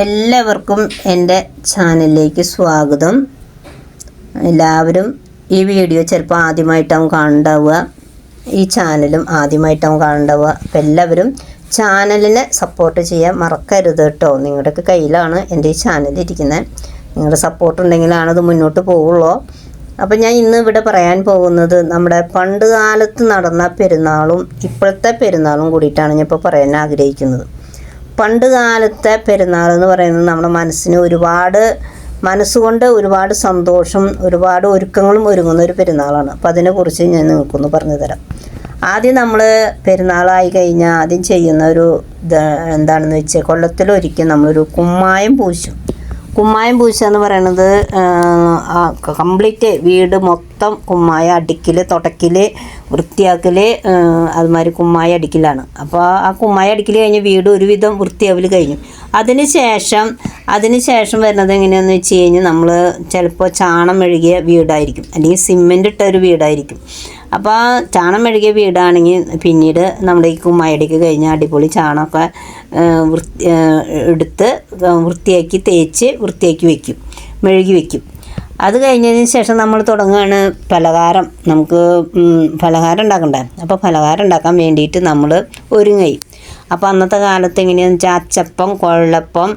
എല്ലാവർക്കും എൻ്റെ ചാനലിലേക്ക് സ്വാഗതം. എല്ലാവരും ഈ വീഡിയോ ചിലപ്പോൾ ആദ്യമായിട്ടാവും കാണുന്നുണ്ടാവുക, ഈ ചാനലും ആദ്യമായിട്ടാവും കാണുന്നുണ്ടാവുക. അപ്പോൾ എല്ലാവരും ചാനലിനെ സപ്പോർട്ട് ചെയ്യാൻ മറക്കരുത് കേട്ടോ. നിങ്ങളുടെയൊക്കെ കയ്യിലാണ് എൻ്റെ ഈ ചാനൽ ഇരിക്കുന്നത്. നിങ്ങളുടെ സപ്പോർട്ട് ഉണ്ടെങ്കിലാണ് അത് മുന്നോട്ട് പോവുള്ളൂ. അപ്പോൾ ഞാൻ ഇന്ന് ഇവിടെ പറയാൻ പോകുന്നത് നമ്മുടെ പണ്ട് കാലത്ത് നടന്ന പെരുന്നാളും ഇപ്പോഴത്തെ പെരുന്നാളും കൂടിയിട്ടാണ് ഞാൻ ഇപ്പോൾ പറയാൻ ആഗ്രഹിക്കുന്നത്. പണ്ട് കാലത്തെ പെരുന്നാൾ എന്ന് പറയുന്നത് നമ്മുടെ മനസ്സിന് മനസ്സുകൊണ്ട് ഒരുപാട് സന്തോഷം, ഒരുപാട് ഒരുക്കങ്ങളും ഒരുങ്ങുന്ന ഒരു പെരുന്നാളാണ്. അപ്പോൾ അതിനെക്കുറിച്ച് ഞാൻ നിങ്ങൾക്കൊന്ന് പറഞ്ഞു തരാം. ആദ്യം നമ്മൾ പെരുന്നാളായി കഴിഞ്ഞാൽ ആദ്യം ചെയ്യുന്ന ഒരു എന്താണെന്ന് വെച്ചാൽ, കൊല്ലത്തിലൊരിക്കൽ നമ്മളൊരു കുമ്മായം പൂശും. കുമ്മായം പൂശുക എന്ന് പറയുന്നത് കംപ്ലീറ്റ് വീട് മൊത്തം കുമ്മായ അടിക്കൽ, തുടക്കൽ, വൃത്തിയാക്കൽ, അതുമാതിരി കുമ്മായ അടിക്കലാണ്. അപ്പോൾ ആ കുമ്മായ അടിക്കൽ കഴിഞ്ഞ് വീട് ഒരുവിധം വൃത്തിയാവൽ കഴിഞ്ഞു. അതിന് ശേഷം വരുന്നത് എങ്ങനെയാണെന്ന് വെച്ച് കഴിഞ്ഞാൽ, നമ്മൾ ചിലപ്പോൾ ചാണം മെഴുകിയ വീടായിരിക്കും, അല്ലെങ്കിൽ സിമെൻ്റ് ഇട്ട ഒരു വീടായിരിക്കും. അപ്പോൾ ചാണം മെഴുകിയ വീടാണെങ്കിൽ പിന്നീട് നമ്മുടെ ഈ കുമ്മായടിക്ക് കഴിഞ്ഞാൽ അടിപൊളി ചാണകമൊക്കെ എടുത്ത് വൃത്തിയാക്കി തേച്ച് വൃത്തിയാക്കി വയ്ക്കും, മെഴുകി വയ്ക്കും. അത് കഴിഞ്ഞതിന് ശേഷം നമ്മൾ തുടങ്ങുകയാണ് പലഹാരം. നമുക്ക് പലഹാരം ഉണ്ടാക്കണ്ടേ. അപ്പോൾ പലഹാരം ഉണ്ടാക്കാൻ വേണ്ടിയിട്ട് നമ്മൾ ഒരുങ്ങി. അപ്പോൾ അന്നത്തെ കാലത്ത് എങ്ങനെയാണെന്ന് വെച്ചാൽ അച്ചപ്പം, കൊഴലപ്പം,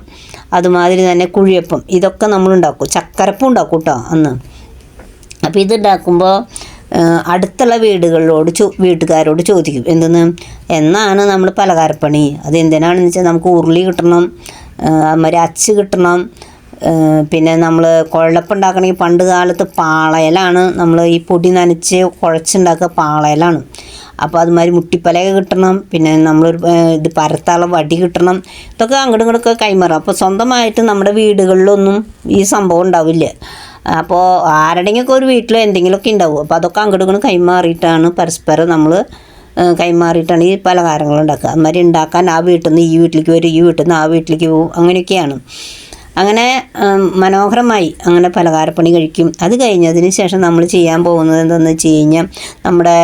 അതുമാതിരി തന്നെ കുഴിയപ്പം, ഇതൊക്കെ നമ്മളുണ്ടാക്കും. ചക്കരപ്പം ഉണ്ടാക്കും കേട്ടോ അന്ന്. അപ്പോൾ ഇതുണ്ടാക്കുമ്പോൾ അടുത്തുള്ള വീട്ടുകാരോട് ചോദിക്കും, എന്നാണ് നമ്മൾ പലഹാരപ്പണി, അതെന്തിനാണെന്ന് വെച്ചാൽ നമുക്ക് ഉരുളി കിട്ടണം, അതുമാതിരി അച്ച് കിട്ടണം. പിന്നെ നമ്മൾ കുഴലപ്പം ഉണ്ടാക്കണമെങ്കിൽ പണ്ട് കാലത്ത് പാളയിലാണ് നമ്മൾ ഈ പൊടി നനച്ച് കുഴച്ചുണ്ടാക്കുക, പാളയിലാണ്. അപ്പോൾ അതുമാതിരി മുട്ടിപ്പലക കിട്ടണം, പിന്നെ നമ്മളൊരു ഇത് പരത്താളം വടി കിട്ടണം. ഇതൊക്കെ അങ്ങോട്ടും ഇങ്ങോട്ടൊക്കെ കൈമാറും. അപ്പോൾ സ്വന്തമായിട്ട് നമ്മുടെ വീടുകളിലൊന്നും ഈ സംഭവം ഉണ്ടാവില്ല. അപ്പോൾ ആരുടെയെങ്കിലൊക്കെ ഒരു വീട്ടിൽ എന്തെങ്കിലുമൊക്കെ ഉണ്ടാവും. അപ്പോൾ അതൊക്കെ അങ്ങോട്ടും ഇങ്ങോട്ടും കൈമാറിയിട്ടാണ് പരസ്പരം നമ്മൾ കൈമാറിയിട്ടാണ് ഈ പലഹാരങ്ങൾ ഉണ്ടാക്കുക. അതുമാതിരി ഉണ്ടാക്കാൻ ആ വീട്ടിൽ നിന്ന് ഈ വീട്ടിലേക്ക് വരും, ഈ വീട്ടിൽ നിന്ന് ആ വീട്ടിലേക്ക് പോകും, അങ്ങനെയൊക്കെയാണ്. അങ്ങനെ മനോഹരമായി അങ്ങനെ പലഹാരപ്പണി കഴിക്കും. അത് കഴിഞ്ഞതിന് ശേഷം നമ്മൾ ചെയ്യാൻ പോകുന്നത് എന്താണെന്ന് വെച്ച് കഴിഞ്ഞാൽ, നമ്മുടെ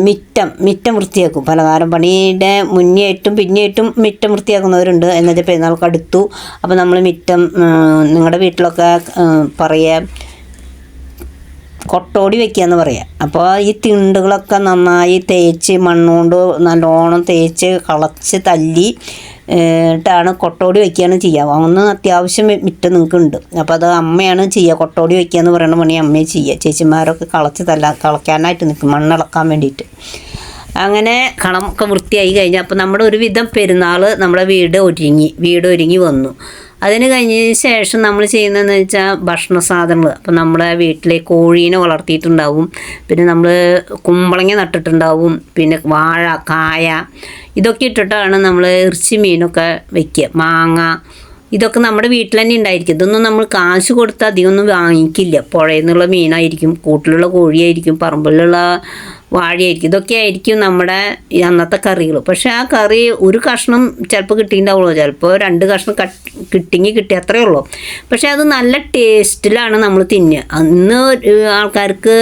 മിറ്റം വൃത്തിയാക്കും. പലഹാരം പണിയുടെ മുന്നേയായിട്ടും പിന്നെയായിട്ടും മിറ്റം വൃത്തിയാക്കുന്നവരുണ്ട്. എന്നുവെച്ചാൽ പെരുന്നാൾക്ക് അടുത്തു. അപ്പോൾ നമ്മൾ മിറ്റം, നിങ്ങളുടെ വീട്ടിലൊക്കെ പറയുക കൊട്ടോടി വയ്ക്കുക എന്ന് പറയാം. അപ്പോൾ ഈ തിണ്ടുകളൊക്കെ നന്നായി തേച്ച് മണ്ണുകൊണ്ട് നല്ലോണം തേച്ച് കളച്ച് തല്ലി ാണ് കൊട്ടോടി വയ്ക്കുകയാണ് ചെയ്യുക. ഒന്ന് അത്യാവശ്യം മിറ്റം നിങ്ങൾക്കുണ്ട്. അപ്പോൾ അത് അമ്മയാണ് ചെയ്യുക. കൊട്ടോടി വയ്ക്കുക എന്ന് പറയുന്ന പണി അമ്മയെ ചെയ്യുക. ചേച്ചിമാരൊക്കെ കളയ്ക്കാനായിട്ട് നിൽക്കും, മണ്ണിളക്കാൻ വേണ്ടിയിട്ട്. അങ്ങനെ കളമൊക്കെ വൃത്തിയായി കഴിഞ്ഞാൽ അപ്പോൾ നമ്മുടെ ഒരുവിധം പെരുന്നാൾ നമ്മുടെ വീട് ഒരുങ്ങി വന്നു. അതിന് കഴിഞ്ഞതിന് ശേഷം നമ്മൾ ചെയ്യുന്നതെന്ന് വെച്ചാൽ ഭക്ഷണ സാധനങ്ങൾ. അപ്പോൾ നമ്മുടെ വീട്ടിലെ കോഴീനെ വളർത്തിയിട്ടുണ്ടാവും, പിന്നെ നമ്മൾ കുമ്പളങ്ങ നട്ടിട്ടുണ്ടാവും, പിന്നെ വാഴ, കായ, ഇതൊക്കെ ഇട്ടിട്ടാണ് നമ്മൾ ഇറച്ചി മീനൊക്കെ വയ്ക്കുക. മാങ്ങ, ഇതൊക്കെ നമ്മുടെ വീട്ടിൽ തന്നെ ഉണ്ടായിരിക്കും. ഇതൊന്നും നമ്മൾ കാശ് കൊടുത്ത് അധികമൊന്നും വാങ്ങിക്കില്ല. പുഴയിൽ നിന്നുള്ള മീനായിരിക്കും, കൂട്ടിലുള്ള കോഴിയായിരിക്കും, പറമ്പിലുള്ള വാഴയായിരിക്കും. ഇതൊക്കെ ആയിരിക്കും നമ്മുടെ അന്നത്തെ കറികൾ. പക്ഷേ ആ കറി ഒരു കഷ്ണം ചിലപ്പോൾ കിട്ടിയിട്ടുണ്ടാവുള്ളൂ, ചിലപ്പോൾ 2 കഷ്ണം കിട്ടി അത്രയേ ഉള്ളൂ. പക്ഷേ അത് നല്ല ടേസ്റ്റിലാണ് നമ്മൾ തിന്നുക. അന്ന് ആൾക്കാർക്ക്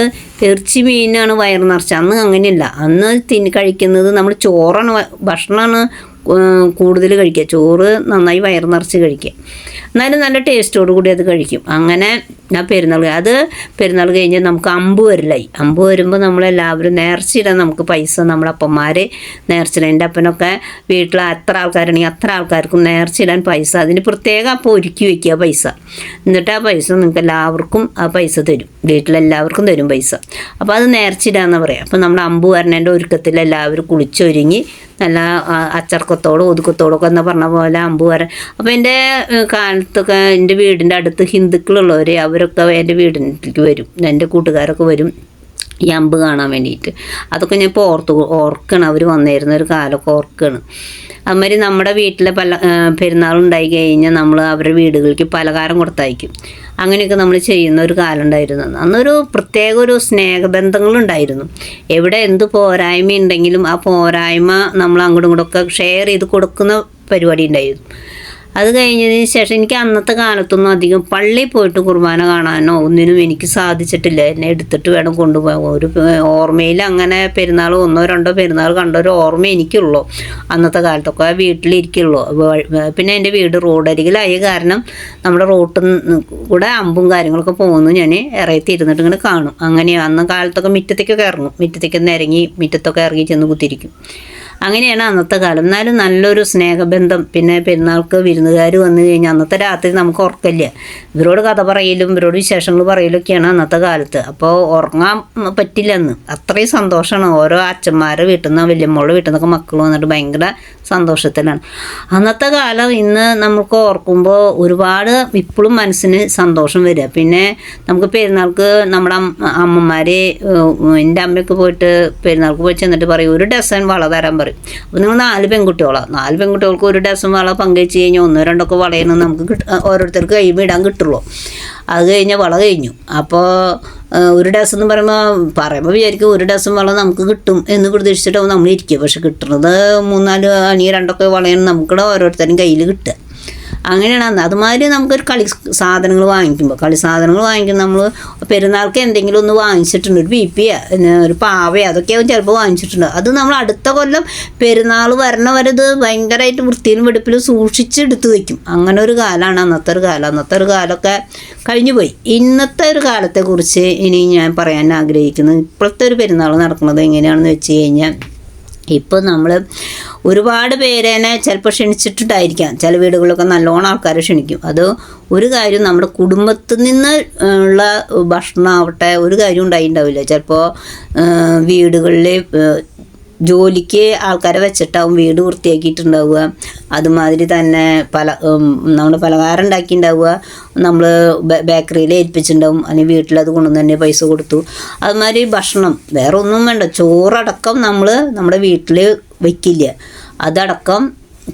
ഇറച്ചി മീനാണ് വയറ് നിറച്ച്. അന്ന് അങ്ങനെയല്ല. അന്ന് കഴിക്കുന്നത് നമ്മൾ ചോറാണ്, ഭക്ഷണമാണ് കൂടുതൽ കഴിക്കുക. ചോറ് നന്നായി വയറ് നിറച്ച് കഴിക്കുക. എന്നാലും നല്ല ടേസ്റ്റോടു കൂടി അത് കഴിക്കും. അങ്ങനെ ഞാൻ പെരുന്നാൾ കഴിഞ്ഞ് നമുക്ക് അമ്പ് വരുമ്പോൾ നമ്മളെല്ലാവരും നേർച്ചയിടാൻ നമുക്ക് പൈസ, നമ്മുടെ അപ്പന്മാർ നേർച്ചയിടാൻ. എൻ്റെ അപ്പനൊക്കെ വീട്ടിൽ എത്ര ആൾക്കാരുണ്ടെങ്കിൽ അത്ര ആൾക്കാർക്കും നേർച്ചയിടാൻ പൈസ, അതിന് പ്രത്യേകം അപ്പോൾ ഒരുക്കി വയ്ക്കുക പൈസ. എന്നിട്ട് ആ പൈസ നിങ്ങൾക്ക് എല്ലാവർക്കും ആ പൈസ തരും, വീട്ടിലെല്ലാവർക്കും തരും പൈസ. അപ്പോൾ അത് നേർച്ചയിടാന്ന് പറയാം. അപ്പോൾ നമ്മുടെ അമ്പ് വരണേൻ്റെ ഒരുക്കത്തിൽ എല്ലാവരും കുളിച്ചൊരുങ്ങി നല്ല അച്ചടക്കത്തോടും ഒതുക്കത്തോടൊക്കെ എന്ന് പറഞ്ഞ പോലെ അമ്പ് വരാൻ. അപ്പോൾ എൻ്റെ കാലത്തൊക്കെ എൻ്റെ വീടിൻ്റെ അടുത്ത് ഹിന്ദുക്കളുള്ളവർ അവരൊക്കെ എൻ്റെ വീടിലേക്ക് വരും, എൻ്റെ കൂട്ടുകാരൊക്കെ വരും ഈ അമ്പ് കാണാൻ വേണ്ടിയിട്ട്. അതൊക്കെ ഞാൻ ഇപ്പോൾ ഓർക്കണം, അവർ വന്നിരുന്ന ഒരു കാലമൊക്കെ ഓർക്കുകയാണ്. അതുമാതിരി നമ്മുടെ വീട്ടിലെ പെരുന്നാളുണ്ടായി കഴിഞ്ഞാൽ നമ്മൾ അവരുടെ വീടുകളിലേക്ക് പലഹാരം കൊടുത്തയക്കും. അങ്ങനെയൊക്കെ നമ്മൾ ചെയ്യുന്ന ഒരു കാലം ഉണ്ടായിരുന്നു. അന്നൊരു പ്രത്യേക ഒരു സ്നേഹബന്ധങ്ങളുണ്ടായിരുന്നു. എവിടെ എന്ത് പോരായ്മ ഉണ്ടെങ്കിലും ആ പോരായ്മ നമ്മൾ അങ്ങോട്ടും ഇങ്ങോട്ടൊക്കെ ഷെയർ ചെയ്ത് കൊടുക്കുന്ന പരിപാടി ഉണ്ടായിരുന്നു. അത് കഴിഞ്ഞതിന് ശേഷം എനിക്ക് അന്നത്തെ കാലത്തൊന്നും അധികം പള്ളിയിൽ പോയിട്ട് കുർബാന കാണാനോ ഒന്നിനും എനിക്ക് സാധിച്ചിട്ടില്ല. എന്നെ എടുത്തിട്ട് വേണം കൊണ്ടുപോകാൻ. ഒരു ഓർമ്മയിൽ അങ്ങനെ പെരുന്നാൾ 1-2 പെരുന്നാൾ കണ്ട ഒരു ഓർമ്മ എനിക്കുള്ളൂ. അന്നത്തെ കാലത്തൊക്കെ വീട്ടിലിരിക്കുള്ളൂ. പിന്നെ എൻ്റെ വീട് റോഡരികിലായ കാരണം നമ്മുടെ റോട്ടിൽ കൂടെ അമ്പും കാര്യങ്ങളൊക്കെ പോകുന്നു. ഞാൻ ഇറയത്തി ഇരുന്നിട്ട് ഇങ്ങനെ കാണും. അങ്ങനെ അന്ന് കാലത്തൊക്കെ മുറ്റത്തേക്കൊക്കെ ഇറങ്ങും. മുറ്റത്തേക്കൊന്ന് ഇറങ്ങി മുറ്റത്തൊക്കെ ഇറങ്ങി ചെന്ന് കുത്തിരിക്കും. അങ്ങനെയാണ് അന്നത്തെ കാലം. എന്നാലും നല്ലൊരു സ്നേഹബന്ധം. പിന്നെ പെരുന്നാൾക്ക് വിരുന്നുകാർ വന്നു കഴിഞ്ഞാൽ അന്നത്തെ രാത്രി നമുക്ക് ഉറക്കമില്ല. ഇവരോട് കഥ പറയലും ഇവരോട് വിശേഷങ്ങൾ പറയലൊക്കെയാണ് അന്നത്തെ കാലത്ത്. അപ്പോൾ ഉറങ്ങാൻ പറ്റില്ല അന്ന്. അത്രയും സന്തോഷമാണ്. ഓരോ അച്ഛന്മാരുടെ വീട്ടിൽ നിന്ന് വല്യമ്മോളുടെ വീട്ടിൽ നിന്നൊക്കെ മക്കൾ വന്നിട്ട് ഭയങ്കര സന്തോഷത്തിലാണ്. അന്നത്തെ കാലം ഇന്ന് നമുക്ക് ഓർക്കുമ്പോൾ ഒരുപാട് ഇപ്പോഴും മനസ്സിന് സന്തോഷം വരിക. പിന്നെ നമുക്ക് പെരുന്നാൾക്ക് നമ്മുടെ അമ്മമാർ, എൻ്റെ അമ്മയൊക്കെ പോയിട്ട് പെരുന്നാൾക്ക് പോയി ചെന്നിട്ട് പറയും 1 ഡസൻ വള തരാൻ പറയും. അപ്പോൾ നിങ്ങൾ 4 പെൺകുട്ടികളാണ്. 4 പെൺകുട്ടികൾക്ക് 1 ഡസൻ വള പങ്കുവെച്ച് കഴിഞ്ഞാൽ 1-2 വളയെന്ന് നമുക്ക് ഓരോരുത്തർക്ക് കൈമ ഇടാൻ കിട്ടുള്ളൂ. അത് കഴിഞ്ഞാൽ വള കഴിഞ്ഞു. അപ്പോൾ 1 ഡസൻ എന്ന് പറയുമ്പോൾ വിചാരിക്കും 1 ഡസൻ വള നമുക്ക് കിട്ടും എന്ന് പ്രതീക്ഷിച്ചിട്ടാവും നമ്മൾ ഇരിക്കുക. പക്ഷെ കിട്ടുന്നത് 3-4 അണി 2 വളയാണ് നമുക്കിടെ ഓരോരുത്തരും കയ്യിൽ കിട്ടുക. അങ്ങനെയാണ് അന്ന്. അതുമാതിരി നമുക്കൊരു കളി സാധനങ്ങൾ വാങ്ങിക്കും. നമ്മൾ പെരുന്നാൾക്ക് എന്തെങ്കിലും ഒന്ന് വാങ്ങിച്ചിട്ടുണ്ട്. ഒരു പീപ്പിയ, ഒരു പാവയോ അതൊക്കെ ചിലപ്പോൾ വാങ്ങിച്ചിട്ടുണ്ട്. അത് നമ്മൾ അടുത്ത കൊല്ലം പെരുന്നാൾ വരണ വരെ ഇത് ഭയങ്കരമായിട്ട് വൃത്തിയിലും വെടുപ്പിലും സൂക്ഷിച്ചെടുത്ത് വയ്ക്കും. അങ്ങനെ ഒരു കാലമാണ് അന്നത്തെ ഒരു കാലം. അന്നത്തെ ഒരു കാലമൊക്കെ കഴിഞ്ഞു പോയി. ഇന്നത്തെ ഒരു കാലത്തെക്കുറിച്ച് ഇനി ഞാൻ പറയാൻ ആഗ്രഹിക്കുന്നത്, ഇപ്പോഴത്തെ ഒരു പെരുന്നാൾ നടക്കുന്നത് എങ്ങനെയാണെന്ന് വെച്ച് കഴിഞ്ഞാൽ, ഇപ്പോൾ നമ്മൾ ഒരുപാട് പേരേനെ ചിലപ്പോൾ ക്ഷണിച്ചിട്ടുണ്ടായിരിക്കാം. ചില വീടുകളിലൊക്കെ നല്ലോണം ആൾക്കാരെ ക്ഷണിക്കും. അത് ഒരു കാര്യം നമ്മുടെ കുടുംബത്തിൽ നിന്ന് ഉള്ള ഭക്ഷണമാവട്ടെ ഒരു കാര്യം ഉണ്ടായിട്ടുണ്ടാവില്ല. ചിലപ്പോൾ വീടുകളിൽ ജോലിക്ക് ആൾക്കാരെ വെച്ചിട്ടാവും വീട് വൃത്തിയാക്കിയിട്ടുണ്ടാവുക. അതുമാതിരി തന്നെ നമ്മൾ പലഹാരം ഉണ്ടാക്കിയിട്ടുണ്ടാവുക, നമ്മൾ ബേക്കറിയിൽ ഏൽപ്പിച്ചിട്ടുണ്ടാവും, അല്ലെങ്കിൽ വീട്ടിലത് കൊണ്ടുവന്ന് തന്നെ പൈസ കൊടുത്തു. അതുമാതിരി ഭക്ഷണം വേറെ ഒന്നും വേണ്ട, ചോറടക്കം നമ്മൾ നമ്മുടെ വീട്ടിൽ വയ്ക്കില്ല. അതടക്കം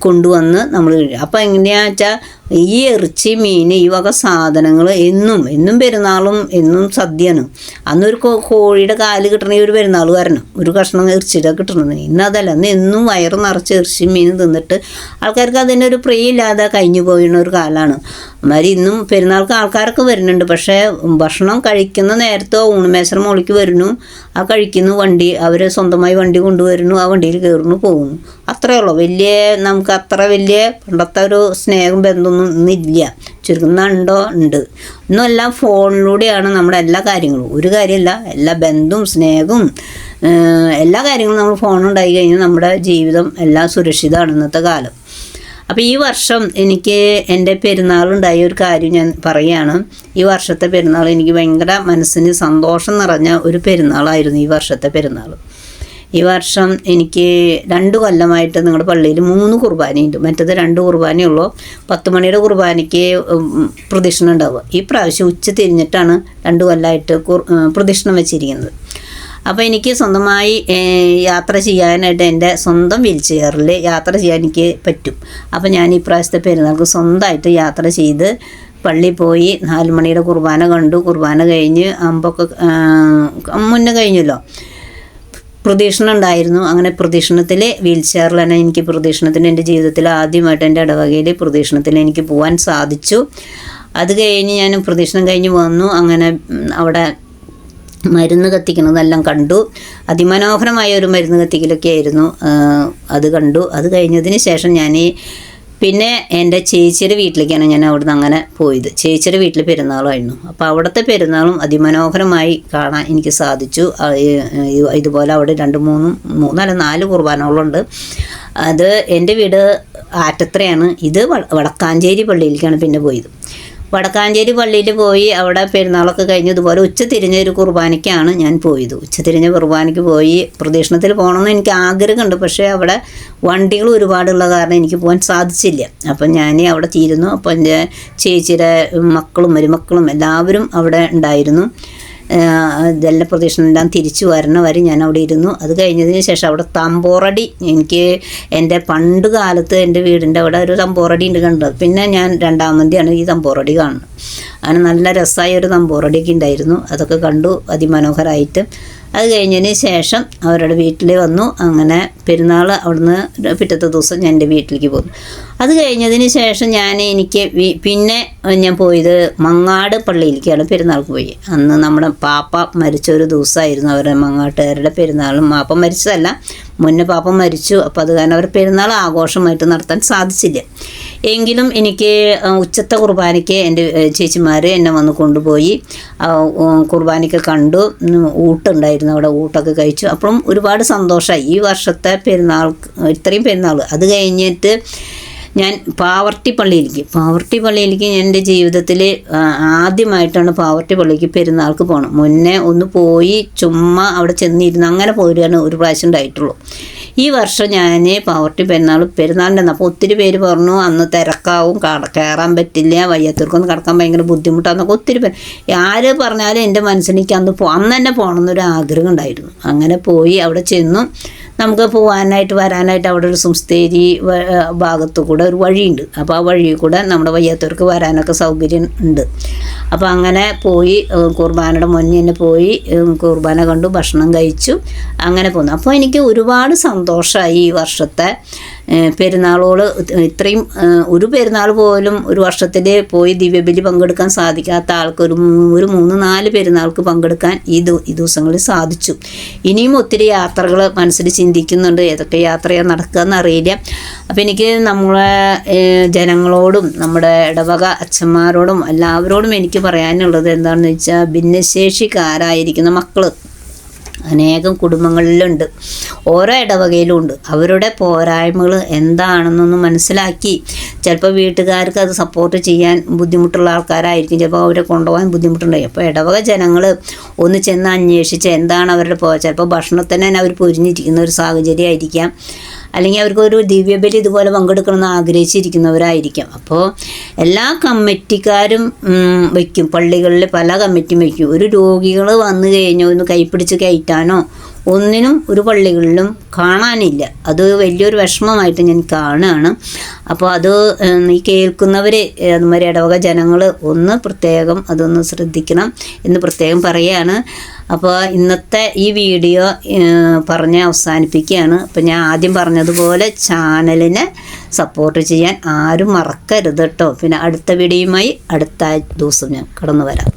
കൊണ്ടുവന്ന് നമ്മൾ കഴിയും. അപ്പോൾ എങ്ങനെയാണെന്ന് വെച്ചാൽ ഈ ഇറച്ചി, മീൻ, ഈ വക സാധനങ്ങൾ എന്നും പെരുന്നാളും എന്നും സദ്യയാണ്. അന്നൊരു കോഴിയുടെ കാല് കിട്ടണമെങ്കിൽ ഒരു പെരുന്നാൾ വരണം, ഒരു കഷ്ണം ഇറച്ചിയുടെ കിട്ടണമെന്ന്. ഇന്നതല്ല, അന്ന് എന്നും വയറ് നിറച്ച് ഇറച്ചി മീൻ തിന്നിട്ട് ആൾക്കാർക്ക് അതിൻ്റെ ഒരു പ്രിയമില്ലാതെ കഴിഞ്ഞു പോയിരുന്ന ഒരു കാലമാണ്. അമാതിരി ഇന്നും പെരുന്നാൾക്ക് ആൾക്കാരൊക്കെ വരുന്നുണ്ട്. പക്ഷേ ഭക്ഷണം കഴിക്കുന്ന നേരത്തെ ഊണുമേശയുടെ മുകളിലേക്ക് വരുന്നു, ആ കഴിക്കുന്നു, അവർ സ്വന്തമായി വണ്ടി കൊണ്ടുവരുന്നു, ആ വണ്ടിയിൽ കയറുന്നു, പോകുന്നു. അത്രയേ ഉള്ളൂ. നമുക്ക് അത്ര വലിയ പണ്ടത്തെ ഒരു സ്നേഹം ബന്ധമൊന്നും ഇന്നില്ല. ചുരുക്കുന്നുണ്ടോ? ഉണ്ട്. ഇന്നും എല്ലാം ഫോണിലൂടെയാണ് നമ്മുടെ എല്ലാ കാര്യങ്ങളും. ഒരു കാര്യമല്ല, എല്ലാ ബന്ധവും സ്നേഹവും എല്ലാ കാര്യങ്ങളും നമ്മൾ ഫോണുണ്ടായി കഴിഞ്ഞാൽ നമ്മുടെ ജീവിതം എല്ലാം സുരക്ഷിതമാണ് ഇന്നത്തെ കാലം. അപ്പോൾ ഈ വർഷം എനിക്ക് എൻ്റെ പെരുന്നാളുണ്ടായ ഒരു കാര്യം ഞാൻ പറയുകയാണ്. ഈ വർഷത്തെ പെരുന്നാൾ എനിക്ക് ഭയങ്കര മനസ്സിന് സന്തോഷം നിറഞ്ഞ ഒരു പെരുന്നാളായിരുന്നു ഈ വർഷത്തെ പെരുന്നാൾ. ഈ വർഷം എനിക്ക് 2 കൊല്ലമായിട്ട് നിങ്ങളുടെ പള്ളിയിൽ 3 കുർബാനയുണ്ട്. മറ്റത് 2 കുർബാനയുള്ളൂ. 10 മണിയുടെ കുർബാനയ്ക്ക് പ്രദക്ഷിണം ഉണ്ടാവുക. ഈ പ്രാവശ്യം ഉച്ച തിരിഞ്ഞിട്ടാണ് 2 കൊല്ലമായിട്ട് പ്രദക്ഷിണം വെച്ചിരിക്കുന്നത്. അപ്പോൾ എനിക്ക് സ്വന്തമായി യാത്ര ചെയ്യാനായിട്ട് എൻ്റെ സ്വന്തം വീൽ ചെയറിൽ യാത്ര ചെയ്യാൻ എനിക്ക് പറ്റും. അപ്പോൾ ഞാൻ ഈ പ്രാവശ്യത്തെ പെരുന്നാൾക്ക് സ്വന്തമായിട്ട് യാത്ര ചെയ്ത് പള്ളിയിൽ പോയി 4 മണിയുടെ കുർബാന കണ്ടു. കുർബാന കഴിഞ്ഞ് അമ്പൊക്കെ മുന്നേ കഴിഞ്ഞല്ലോ, പ്രദക്ഷിണം ഉണ്ടായിരുന്നു. അങ്ങനെ പ്രദക്ഷിണത്തിൽ വീൽ ചെയറിൽ തന്നെ എനിക്ക് പ്രദക്ഷിണത്തിന് എൻ്റെ ജീവിതത്തിൽ ആദ്യമായിട്ട് എൻ്റെ ഇടവകയിൽ പ്രദക്ഷിണത്തിൽ എനിക്ക് പോകാൻ സാധിച്ചു. അത് കഴിഞ്ഞ് ഞാൻ പ്രദക്ഷിണം കഴിഞ്ഞ് വന്നു. അങ്ങനെ അവിടെ മരുന്ന് കത്തിക്കുന്നതെല്ലാം കണ്ടു. അതിമനോഹരമായ ഒരു മരുന്ന് കത്തിക്കലൊക്കെ ആയിരുന്നു. അത് കണ്ടു. അത് കഴിഞ്ഞതിന് ശേഷം ഞാൻ പിന്നെ എൻ്റെ ചേച്ചിയുടെ വീട്ടിലേക്കാണ് ഞാൻ അവിടുന്ന് അങ്ങനെ പോയത്. ചേച്ചിയുടെ വീട്ടിൽ പെരുന്നാളായിരുന്നു. അപ്പോൾ അവിടുത്തെ പെരുന്നാളും അതിമനോഹരമായി കാണാൻ എനിക്ക് സാധിച്ചു. ഇതുപോലെ അവിടെ 4 കുർബാനകളുണ്ട്. അത് എൻ്റെ വീട് ആറ്റത്രയാണ്. ഇത് വടക്കാഞ്ചേരി പള്ളിയിലേക്കാണ് പിന്നെ പോയത്. വടക്കാഞ്ചേരി പള്ളിയിൽ പോയി അവിടെ പെരുന്നാളൊക്കെ കഴിഞ്ഞ് ഇതുപോലെ ഉച്ചതിരിഞ്ഞ ഒരു കുർബാനയ്ക്കാണ് ഞാൻ പോയത്. ഉച്ചതിരിഞ്ഞ കുർബാനയ്ക്ക് പോയി. പ്രദക്ഷിണത്തിൽ പോകണമെന്ന് എനിക്ക് ആഗ്രഹമുണ്ട്. പക്ഷേ അവിടെ വണ്ടികൾ ഒരുപാടുള്ള കാരണം എനിക്ക് പോകാൻ സാധിച്ചില്ല. അപ്പം ഞാൻ അവിടെ തീരുന്നു. അപ്പോൾ എൻ്റെ ചേച്ചിയുടെ മക്കളും മരുമക്കളും എല്ലാവരും അവിടെ ഉണ്ടായിരുന്നു. ഇതെല്ലാം പ്രദക്ഷിണമെല്ലാം തിരിച്ചു വരണ വരെ ഞാൻ അവിടെ ഇരുന്നു. അത് കഴിഞ്ഞതിന് ശേഷം അവിടെ തമ്പോറടി, എനിക്ക് എൻ്റെ പണ്ട് കാലത്ത് എൻ്റെ വീടിൻ്റെ അവിടെ ഒരു തമ്പോറടി ഉണ്ട് കണ്ടത്. പിന്നെ ഞാൻ 2ാമതിയാണ് ഈ തമ്പോറടി കാണുന്നത്. അങ്ങനെ നല്ല രസമായ ഒരു തമ്പോറടിയൊക്കെ ഉണ്ടായിരുന്നു. അതൊക്കെ കണ്ടു അതിമനോഹരമായിട്ട്. അത് കഴിഞ്ഞതിന് ശേഷം അവരുടെ വീട്ടിൽ വന്നു. അങ്ങനെ പെരുന്നാൾ അവിടുന്ന് പിറ്റത്തെ ദിവസം ഞാൻ എൻ്റെ വീട്ടിലേക്ക് പോന്നു. അത് കഴിഞ്ഞതിന് ശേഷം എനിക്ക് പിന്നെ ഞാൻ പോയത് മങ്ങാട് പള്ളിയിലേക്കാണ് പെരുന്നാൾക്ക് പോയി. അന്ന് നമ്മുടെ പാപ്പ മരിച്ച ഒരു ദിവസമായിരുന്നു. അവരുടെ മങ്ങാട്ടുകാരുടെ പെരുന്നാളും. പാപ്പ മരിച്ചതല്ല, മുന്നേ പാപ്പ മരിച്ചു. അപ്പോൾ അത് കാരണം അവർ പെരുന്നാൾ ആഘോഷമായിട്ട് നടത്താൻ സാധിച്ചില്ല. എങ്കിലും എനിക്ക് ഉച്ചത്തെ കുർബാനയ്ക്ക് എൻ്റെ ചേച്ചിമാർ എന്നെ വന്ന് കൊണ്ടുപോയി. കുർബാനയ്ക്ക് കണ്ടു. ഊട്ടുണ്ടായിരുന്നു അവിടെ, ഊട്ടൊക്കെ കഴിച്ചു. അപ്പോഴും ഒരുപാട് സന്തോഷമായി ഈ വർഷത്തെ പെരുന്നാൾ, ഇത്രയും പെരുന്നാൾ. അത് കഴിഞ്ഞിട്ട് ഞാൻ പാവർട്ടി പള്ളിയിലേക്ക് എൻ്റെ ജീവിതത്തിൽ ആദ്യമായിട്ടാണ് പാവർട്ടി പള്ളിക്ക് പെരുന്നാൾക്ക് പോകണം. മുന്നേ ഒന്ന് പോയി ചുമ്മാ അവിടെ ചെന്നിരുന്നു, അങ്ങനെ പോരുകയാണ് ഒരു പ്രാവശ്യം ഉണ്ടായിട്ടുള്ളൂ. ഈ വർഷം ഞാൻ പാവർട്ടി പെരുന്നാളിൻ്റെ അപ്പോൾ ഒത്തിരി പേര് പറഞ്ഞു അന്ന് തിരക്കാവും, കയറാൻ പറ്റില്ല, വയ്യാത്തവർക്കൊന്നും കിടക്കാൻ ഭയങ്കര ബുദ്ധിമുട്ടാണെന്നൊക്കെ ഒത്തിരി പേര് ആര് പറഞ്ഞാലും എൻ്റെ മനസ്സിലേക്ക് അന്ന് തന്നെ പോകണമെന്നൊരു ആഗ്രഹം ഉണ്ടായിരുന്നു. അങ്ങനെ പോയി അവിടെ ചെന്നു. നമുക്ക് പോകാനായിട്ട് വരാനായിട്ട് അവിടെ ഒരു സംസ്ഥേരി ഭാഗത്തു കൂടെ ഒരു വഴിയുണ്ട്. അപ്പോൾ ആ വഴി കൂടെ നമ്മുടെ വയ്യാത്തവർക്ക് വരാനൊക്കെ സൗകര്യം ഉണ്ട്. അപ്പോൾ അങ്ങനെ പോയി കുർബാനയുടെ മുന്നേ തന്നെ പോയി കുർബാന കണ്ടു, ഭക്ഷണം കഴിച്ചു, അങ്ങനെ പോന്നു. അപ്പോൾ എനിക്ക് ഒരുപാട് സന്തോഷമായി ഈ വർഷത്തെ പെരുന്നാളോട്. ഇത്രയും ഒരു പെരുന്നാൾ പോലും ഒരു വർഷത്തിൽ പോയി ദിവ്യബലി പങ്കെടുക്കാൻ സാധിക്കാത്ത ആൾക്ക് ഒരു 3-4 പെരുന്നാൾക്ക് പങ്കെടുക്കാൻ ഈ ദിവസങ്ങളിൽ സാധിച്ചു. ഇനിയും ഒത്തിരി യാത്രകൾ മനസ്സിൽ ചിന്തിക്കുന്നുണ്ട്. ഏതൊക്കെ യാത്രയാണ് നടക്കുകയെന്ന് അറിയില്ല. അപ്പോൾ എനിക്ക് നമ്മളെ ജനങ്ങളോടും നമ്മുടെ ഇടവക അച്ഛന്മാരോടും എല്ലാവരോടും എനിക്ക് പറയാനുള്ളത് എന്താണെന്ന് വെച്ചാൽ, ഭിന്നശേഷിക്കാരായിരിക്കുന്ന മക്കൾ അനേകം കുടുംബങ്ങളിലുണ്ട്, ഓരോ ഇടവകയിലും ഉണ്ട്. അവരുടെ പോരായ്മകൾ എന്താണെന്നൊന്ന് മനസ്സിലാക്കി, ചിലപ്പോൾ വീട്ടുകാർക്ക് അത് സപ്പോർട്ട് ചെയ്യാൻ ബുദ്ധിമുട്ടുള്ള ആൾക്കാരായിരിക്കും, ചിലപ്പോൾ അവരെ കൊണ്ടുപോകാൻ ബുദ്ധിമുട്ടുണ്ടായി. അപ്പോൾ ഇടവക ജനങ്ങൾ ഒന്ന് ചെന്ന് അന്വേഷിച്ച് എന്താണ് അവരുടെ ചിലപ്പോൾ ഭക്ഷണത്തിന് തന്നെ അവർ പൊരിഞ്ഞിരിക്കുന്ന ഒരു സാഹചര്യമായിരിക്കാം, അല്ലെങ്കിൽ അവർക്കൊരു ദിവ്യബലി ഇതുപോലെ പങ്കെടുക്കണമെന്ന് ആഗ്രഹിച്ചിരിക്കുന്നവരായിരിക്കാം. അപ്പോൾ എല്ലാ കമ്മിറ്റിക്കാരും വയ്ക്കും, പള്ളികളിൽ പല കമ്മിറ്റിയും വയ്ക്കും. ഒരു രോഗികൾ വന്നു കഴിഞ്ഞാൽ ഒന്ന് കൈപ്പിടിച്ച് കയറ്റാനോ ഒന്നിനും ഒരു പള്ളികളിലും കാണാനില്ല. അത് വലിയൊരു വിഷമമായിട്ട് ഞാൻ കാണുകയാണ്. അപ്പോൾ അത് ഈ കേൾക്കുന്നവർ, അതുമാതിരി ഇടവക ജനങ്ങൾ ഒന്ന് പ്രത്യേകം അതൊന്ന് ശ്രദ്ധിക്കണം എന്ന് പ്രത്യേകം പറയുകയാണ്. അപ്പോൾ ഇന്നത്തെ ഈ വീഡിയോ പറഞ്ഞ് അവസാനിപ്പിക്കുകയാണ്. അപ്പോൾ ഞാൻ ആദ്യം പറഞ്ഞതുപോലെ ചാനലിനെ സപ്പോർട്ട് ചെയ്യാൻ ആരും മറക്കരുത് കേട്ടോ. പിന്നെ അടുത്ത വീഡിയോയുമായി അടുത്ത ദിവസം ഞാൻ കടന്നു വരാം.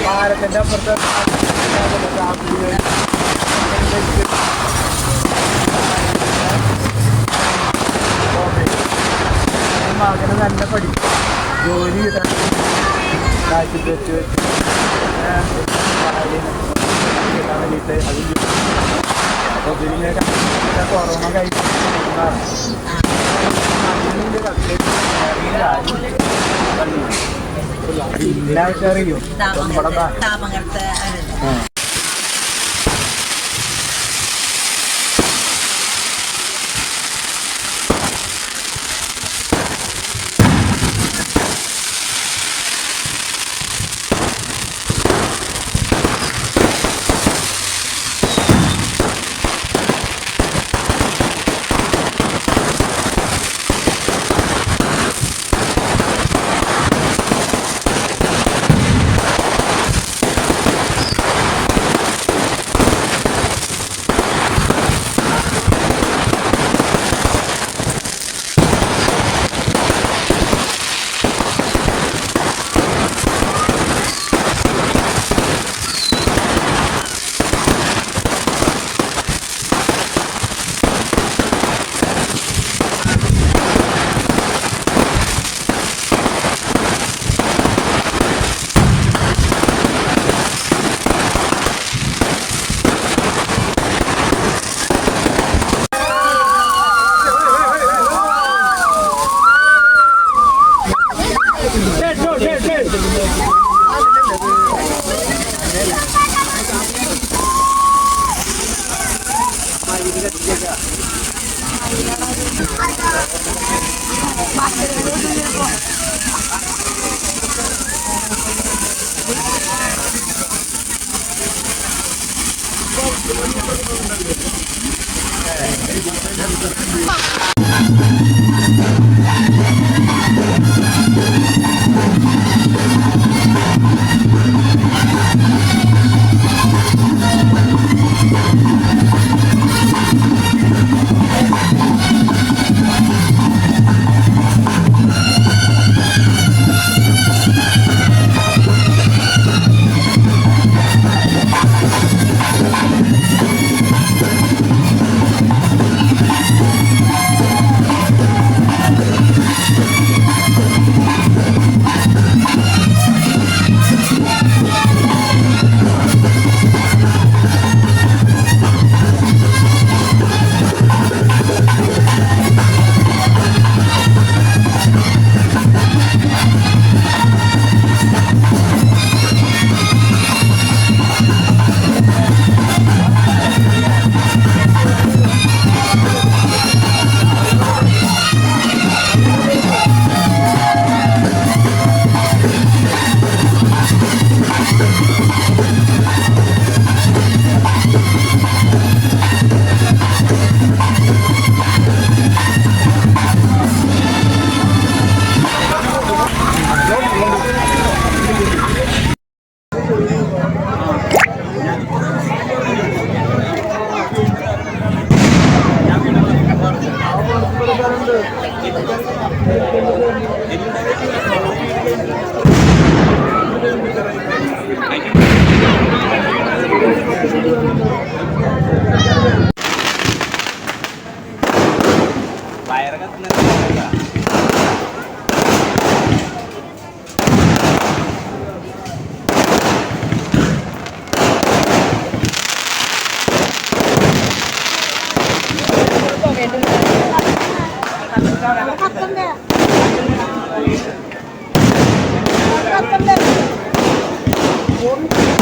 പാലത്തിൻ്റെ അപ്പുറത്ത് മകന് നല്ല പഠിക്കും ജോലി കാശിട്ട് വെച്ച് വേണ്ടിയിട്ട് അതിൽ അപ്പോൾ പിന്നെ കൊറോണ കഴിച്ചു അറിയോ താമങ്ങലത്തെ Hãy subscribe cho kênh Ghiền Mì Gõ để không bỏ lỡ